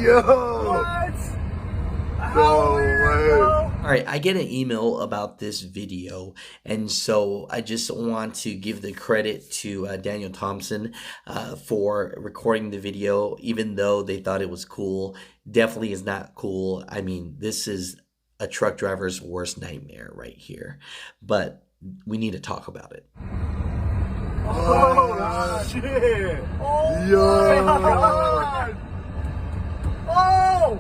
Yo! What? No way. All right, I get an email about this video, and so I just want to give the credit to Daniel Thompson for recording the video, even though they thought it was cool. Definitely is not cool. I mean, this is a truck driver's worst nightmare right here, but we need to talk about it. Oh, shit. Oh, Yo. my God. Oh!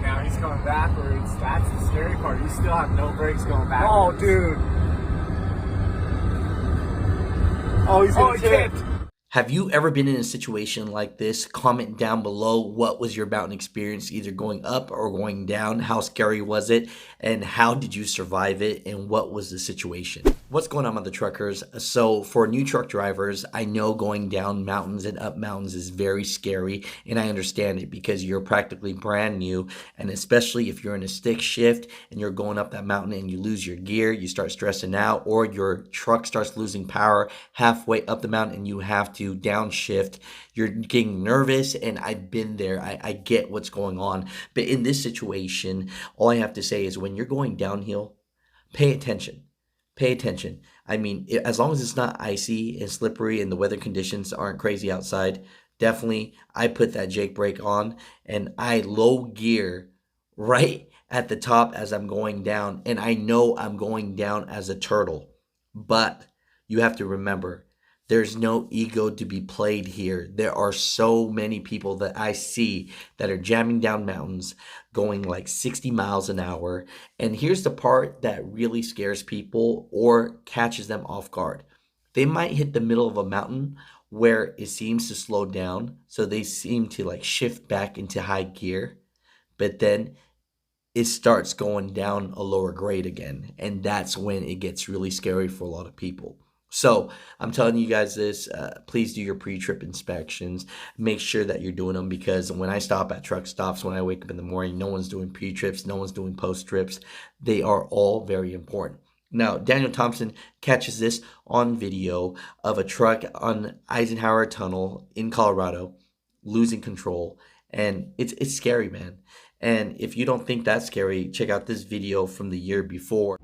Now he's going backwards. That's the scary part. You still have no brakes going backwards. Oh, dude. Oh, he's going to tip. Have you ever been in a situation like this? Comment down below what was your mountain experience, either going up or going down. How scary was it? And how did you survive it? And what was the situation? What's going on with the truckers? So for new truck drivers, I know going down mountains and up mountains is very scary. And I understand it because you're practically brand new. And especially if you're in a stick shift and you're going up that mountain and you lose your gear, you start stressing out, or your truck starts losing power halfway up the mountain and you have to downshift. You're getting nervous, and I've been there. I get what's going on. But in this situation, all I have to say is when you're going downhill, pay attention. Pay attention. I mean, as long as it's not icy and slippery and the weather conditions aren't crazy outside, definitely I put that Jake brake on and I low gear right at the top as I'm going down. And I know I'm going down as a turtle. But you have to remember, there's no ego to be played here. There are so many people that I see that are jamming down mountains going like 60 miles an hour. And here's the part that really scares people or catches them off guard. They might hit the middle of a mountain where it seems to slow down. So they seem to like shift back into high gear. But then it starts going down a lower grade again. And that's when it gets really scary for a lot of people. So I'm telling you guys this, please do your pre-trip inspections. Make sure that you're doing them, because when I stop at truck stops, when I wake up in the morning, no one's doing pre-trips, no one's doing post-trips. They are all very important. Now, Daniel Thompson catches this on video of a truck on Eisenhower Tunnel in Colorado losing control. And it's scary, man. And if you don't think that's scary, check out this video from the year before.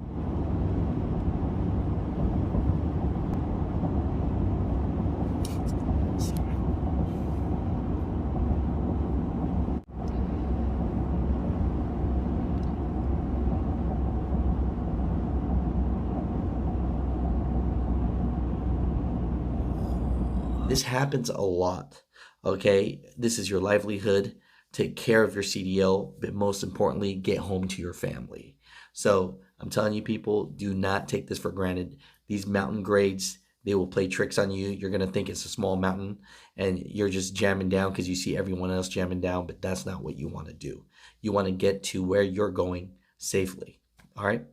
This happens a lot, okay? This is your livelihood. Take care of your CDL, but most importantly, get home to your family. So I'm telling you, people, do not take this for granted. These mountain grades, they will play tricks on you. You're going to think it's a small mountain and you're just jamming down because you see everyone else jamming down, but that's not what you want to do. You want to get to where you're going safely, all right?